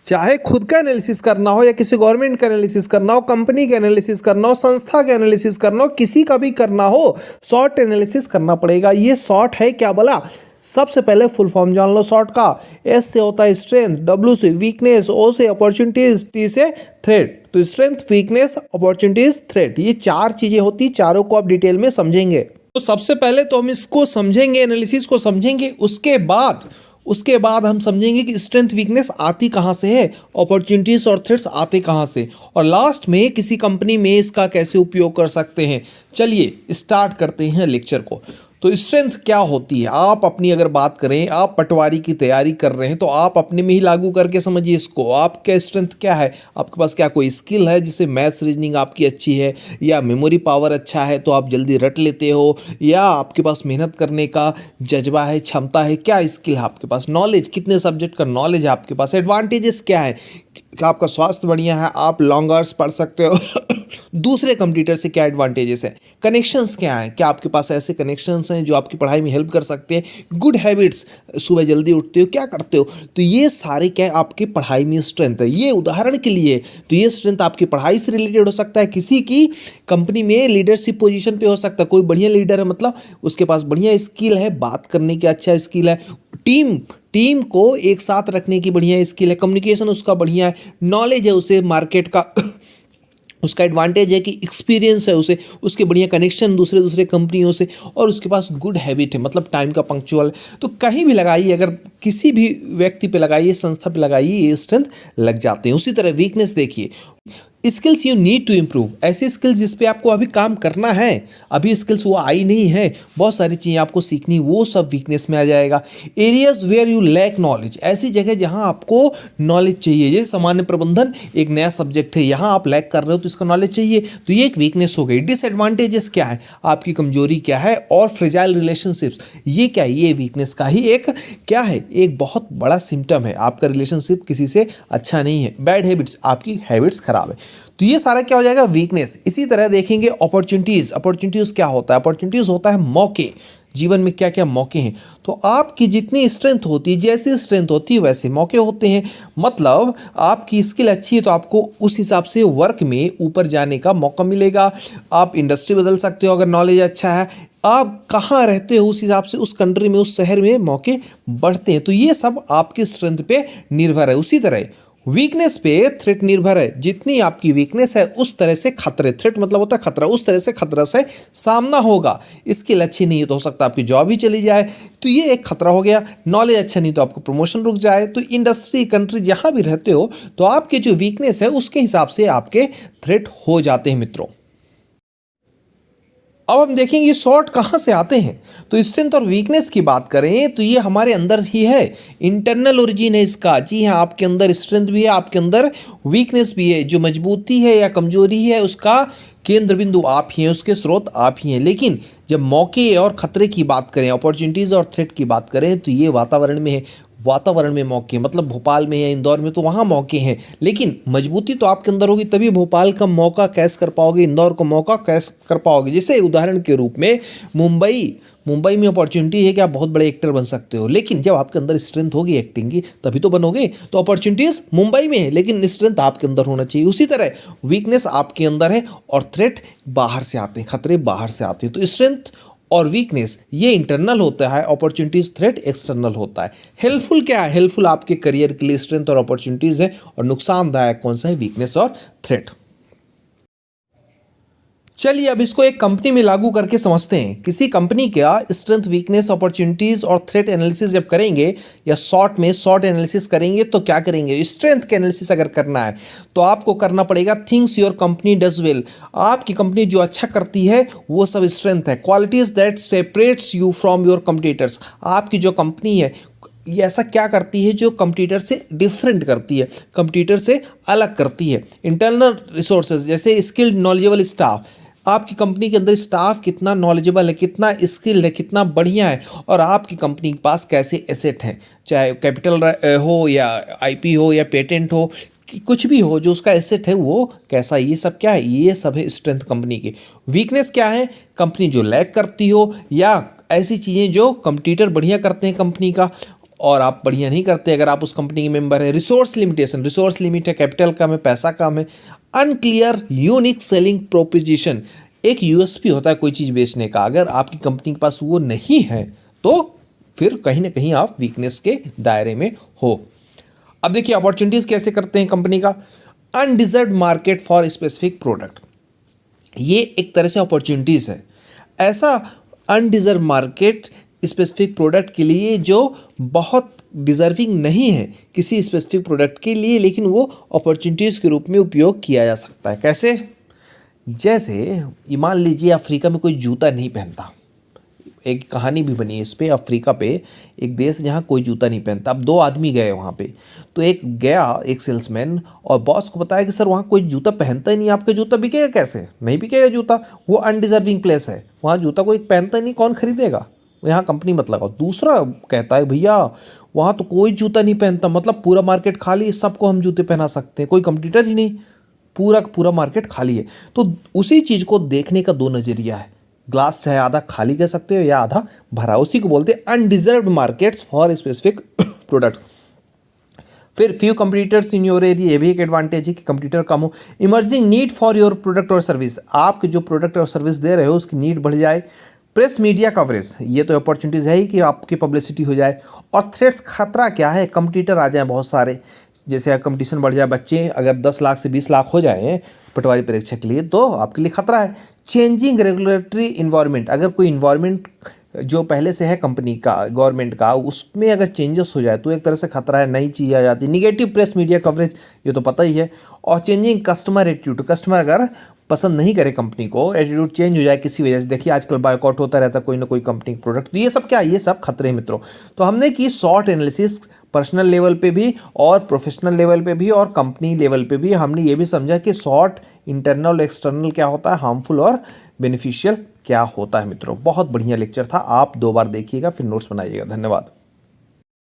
चाहे खुद का एनालिसिस करना हो या किसी गवर्नमेंट का एनालिसिस करना हो, कंपनी का एनालिसिस करना हो, संस्था का एनालिसिस करना हो, किसी का भी करना हो, शॉर्ट एनालिसिस करना पड़ेगा। ये शॉर्ट है क्या बोला? सबसे पहले फुल फॉर्म जान लो शॉर्ट का। एस से होता है स्ट्रेंथ, डब्ल्यू से वीकनेस, ओ से अपॉर्चुनिटीज, टी से थ्रेट। तो स्ट्रेंथ, वीकनेस, अपॉर्चुनिटीज, थ्रेट, ये चार चीजें होती, चारों को आप डिटेल में समझेंगे। तो सबसे पहले तो हम इसको समझेंगे, एनालिसिस को समझेंगे, उसके बाद हम समझेंगे कि स्ट्रेंथ वीकनेस आती कहाँ से है, अपॉर्चुनिटीज और थ्रेट्स आते कहाँ से, और लास्ट में किसी कंपनी में इसका कैसे उपयोग कर सकते हैं। चलिए स्टार्ट करते हैं लेक्चर को। तो स्ट्रेंथ क्या होती है, आप अपनी अगर बात करें, आप पटवारी की तैयारी कर रहे हैं तो आप अपने में ही लागू करके समझिए इसको। आपका स्ट्रेंथ क्या है, आपके पास क्या कोई स्किल है, जिससे मैथ्स रीजनिंग आपकी अच्छी है, या मेमोरी पावर अच्छा है तो आप जल्दी रट लेते हो, या आपके पास मेहनत करने का जज्बा है, क्षमता है, क्या स्किल है आपके पास, नॉलेज, कितने सब्जेक्ट का नॉलेज है आपके पास, एडवांटेजेस क्या है कि आपका स्वास्थ्य बढ़िया है, आप लॉन्ग आवर्स पढ़ सकते हो दूसरे कंप्यूटर से क्या एडवांटेजेस है, कनेक्शंस क्या हैं, क्या आपके पास ऐसे कनेक्शंस हैं जो आपकी पढ़ाई में हेल्प कर सकते हैं, गुड हैबिट्स, सुबह जल्दी उठते हो, क्या करते हो, तो ये सारे क्या है आपकी पढ़ाई में स्ट्रेंथ है। ये उदाहरण के लिए, तो ये स्ट्रेंथ आपकी पढ़ाई से रिलेटेड हो सकता है, किसी की कंपनी में लीडरशिप पोजीशन पे हो सकता है, कोई बढ़िया लीडर है मतलब उसके पास बढ़िया स्किल है, बात करने की अच्छा स्किल है, टीम को एक साथ रखने की बढ़िया स्किल है, कम्युनिकेशन उसका बढ़िया है, नॉलेज है उसे मार्केट का उसका एडवांटेज है कि एक्सपीरियंस है उसे, उसके बढ़िया कनेक्शन दूसरे कंपनियों से, और उसके पास गुड हैबिट है मतलब टाइम का पंक्चुअल। तो कहीं भी लगाइए, अगर किसी भी व्यक्ति पे लगाइए, संस्था पे लगाइए, ये स्ट्रेंथ लग जाते हैं। उसी तरह वीकनेस देखिए, skills you need to improve, ऐसी स्किल्स जिस पे आपको अभी काम करना है, अभी स्किल्स वो आई नहीं है, बहुत सारी चीज़ें आपको सीखनी, वो सब वीकनेस में आ जाएगा। Areas where you lack knowledge, ऐसी जगह जहां आपको नॉलेज चाहिए, जैसे सामान्य प्रबंधन एक नया सब्जेक्ट है, यहाँ आप लैक कर रहे हो तो इसका नॉलेज चाहिए, तो ये एक वीकनेस हो गई। डिसएडवांटेजेस क्या है, आपकी कमजोरी क्या है, और फ्रेजाइल रिलेशनशिप्स, ये क्या है, ये वीकनेस का ही एक क्या है, एक बहुत बड़ा सिम्टम है, आपका रिलेशनशिप किसी से अच्छा नहीं है। बैड हैबिट्स, आपकी हैबिट्स खराब है, तो ये सारा क्या हो जाएगा, वीकनेस। इसी तरह देखेंगे अपॉर्चुनिटीज क्या होता है, अपॉर्चुनिटीज होता है मौके, जीवन में क्या क्या मौके हैं। तो आपकी जितनी स्ट्रेंथ होती है, जैसी स्ट्रेंथ होती है वैसे मौके होते हैं, मतलब आपकी स्किल अच्छी है तो आपको उस हिसाब से वर्क में ऊपर जाने का मौका मिलेगा, आप इंडस्ट्री बदल सकते हो अगर नॉलेज अच्छा है, आप कहाँ रहते हो उस हिसाब से उस कंट्री में, उस शहर में मौके बढ़ते हैं। तो ये सब आपकी स्ट्रेंथ पे निर्भर है। उसी तरह वीकनेस पे थ्रेट निर्भर है, जितनी आपकी वीकनेस है उस तरह से खतरे, थ्रेट मतलब होता है खतरा, उस तरह से खतरा से सामना होगा। स्किल अच्छी नहीं है तो हो सकता है आपकी जॉब ही चली जाए, तो ये एक खतरा हो गया। नॉलेज अच्छा नहीं तो आपको प्रमोशन रुक जाए। तो इंडस्ट्री, कंट्री जहां भी रहते हो तो आपके जो वीकनेस है उसके हिसाब से आपके थ्रेट हो जाते हैं मित्रों। अब हम देखेंगे ये शॉर्ट कहाँ से आते हैं। तो स्ट्रेंथ और वीकनेस की बात करें तो ये हमारे अंदर ही है, इंटरनल ओरिजिन है इसका। जी हाँ, आपके अंदर स्ट्रेंथ भी है, आपके अंदर वीकनेस भी है। जो मजबूती है या कमजोरी है उसका केंद्र बिंदु आप ही हैं, उसके स्रोत आप ही हैं। लेकिन जब मौके और खतरे की बात करें, अपॉर्चुनिटीज़ और थ्रेट की बात करें, तो ये वातावरण में है। वातावरण में मौके मतलब भोपाल में या इंदौर में तो वहाँ मौके हैं, लेकिन मजबूती तो आपके अंदर होगी तभी भोपाल का मौका कैच कर पाओगे, इंदौर का मौका कैच कर पाओगे। जैसे उदाहरण के रूप में मुंबई में अपॉर्चुनिटी है कि आप बहुत बड़े एक्टर बन सकते हो, लेकिन जब आपके अंदर स्ट्रेंथ होगी एक्टिंग की तभी तो बनोगे। तो अपॉर्चुनिटीज़ मुंबई में है लेकिन स्ट्रेंथ आपके अंदर होना चाहिए। उसी तरह वीकनेस आपके अंदर है और थ्रेट बाहर से आते हैं, खतरे बाहर से आते हैं। तो स्ट्रेंथ और वीकनेस ये इंटरनल होता है, अपॉर्चुनिटीज थ्रेट एक्सटर्नल होता है। हेल्पफुल क्या है, हेल्पफुल आपके करियर के लिए स्ट्रेंथ और अपॉर्चुनिटीज है, और नुकसानदायक कौन सा है, वीकनेस और थ्रेट। चलिए अब इसको एक कंपनी में लागू करके समझते हैं। किसी कंपनी का स्ट्रेंथ, वीकनेस, अपॉर्चुनिटीज और थ्रेट एनालिसिस जब करेंगे या शॉर्ट एनालिसिस करेंगे तो क्या करेंगे, स्ट्रेंथ का एनालिसिस अगर करना है तो आपको करना पड़ेगा things your company does well. आपकी कंपनी जो अच्छा करती है वो सब स्ट्रेंथ है। Qualities that separates you from your competitors, आपकी जो कंपनी है ये ऐसा क्या करती है जो कंपटीटर से डिफरेंट करती है, कंपटीटर से अलग करती है। इंटरनल रिसोर्सेज जैसे स्किल्ड नॉलेजेबल स्टाफ, आपकी कंपनी के अंदर स्टाफ कितना नॉलेजेबल है, कितना स्किल्ड है, कितना बढ़िया है, और आपकी कंपनी के पास कैसे एसेट हैं, चाहे कैपिटल हो या आईपी हो या पेटेंट हो, कि कुछ भी हो जो उसका एसेट है वो कैसा, ये सब क्या है, ये सब है स्ट्रेंथ कंपनी की। वीकनेस क्या है, कंपनी जो लैग करती हो या ऐसी चीज़ें जो कंपटीटर बढ़िया करते हैं कंपनी का, और आप बढ़िया नहीं करते अगर आप उस कंपनी के मेंबर हैं। रिसोर्स लिमिटेशन, रिसोर्स लिमिट है, कैपिटल कम है, पैसा कम है। अनक्लियर यूनिक सेलिंग प्रोपोजिशन, एक यूएसपी होता है कोई चीज़ बेचने का, अगर आपकी कंपनी के पास वो नहीं है तो फिर कहीं ना कहीं आप वीकनेस के दायरे में हो। अब देखिए अपॉर्चुनिटीज़ कैसे करते हैं कंपनी का। Undeserved market for specific product, ये एक तरह से अपॉर्चुनिटीज़ है। ऐसा अनडिजर्व मार्केट स्पेसिफिक प्रोडक्ट के लिए जो बहुत डिजर्विंग नहीं है किसी स्पेसिफिक प्रोडक्ट के लिए, लेकिन वो अपॉर्चुनिटीज़ के रूप में उपयोग किया जा सकता है। कैसे? जैसे मान लीजिए अफ्रीका में कोई जूता नहीं पहनता, एक कहानी भी बनी है इस पे, अफ्रीका पे एक देश जहाँ कोई जूता नहीं पहनता। अब दो आदमी गए वहाँ पे, तो एक गया एक सेल्समैन और बॉस को बताया कि सर वहाँ कोई जूता पहनता ही नहीं, आपका जूता बिकेगा कैसे? नहीं बिकेगा जूता, वो अनडिजर्विंग प्लेस है, वहाँ जूता कोई पहनता ही नहीं, कौन खरीदेगा, यहाँ कंपनी मत लगाओ। दूसरा कहता है भैया वहाँ तो कोई जूता नहीं पहनता, मतलब पूरा मार्केट खाली, सबको हम जूते पहना सकते हैं, कोई कंपटीटर ही नहीं, पूरा पूरा मार्केट खाली है। तो उसी चीज़ को देखने का दो नज़रिया है, ग्लास चाहे आधा खाली कह सकते हो या आधा भरा, उसी को बोलते हैं undeserved markets for specific products. फिर few competitors in your area, ये भी एक एडवांटेज है कि कंपटीटर कम हो। Emerging need for your product और सर्विस, आपके जो प्रोडक्ट और सर्विस दे रहे हो उसकी नीड बढ़ जाए। प्रेस मीडिया कवरेज, ये तो अपॉर्चुनिटीज़ है ही कि आपकी पब्लिसिटी हो जाए। और थ्रेट्स, खतरा क्या है, कंपटीटर आ जाए बहुत सारे, जैसे कंपटीशन बढ़ जाए, बच्चे अगर 10 लाख से 20 लाख हो जाए पटवारी परीक्षा के लिए तो आपके लिए खतरा है। चेंजिंग रेगुलेटरी इन्वायरमेंट, अगर कोई इन्वायरमेंट जो पहले से है कंपनी का, गवर्नमेंट का, उसमें अगर चेंजेस हो जाए तो एक तरह से खतरा है, नई चीज़ आ जाती है। निगेटिव प्रेस मीडिया कवरेज, ये तो पता ही है। और चेंजिंग कस्टमर एटीट्यूड, कस्टमर अगर पसंद नहीं करे कंपनी को, एटीट्यूड चेंज हो जाए किसी वजह से, देखिए आजकल बायकॉट होता रहता है कोई ना कोई कंपनी प्रोडक्ट, तो ये सब क्या, ये सब खतरे हैं मित्रों। तो हमने की शॉर्ट एनालिसिस पर्सनल लेवल पे भी और प्रोफेशनल लेवल पे भी और कंपनी लेवल पे भी। हमने ये भी समझा कि शॉर्ट इंटरनल एक्सटर्नल क्या होता है, हार्मफुल और बेनिफिशियल क्या होता है मित्रों। बहुत बढ़िया लेक्चर था, आप 2 बार देखिएगा फिर नोट्स बनाइएगा। धन्यवाद।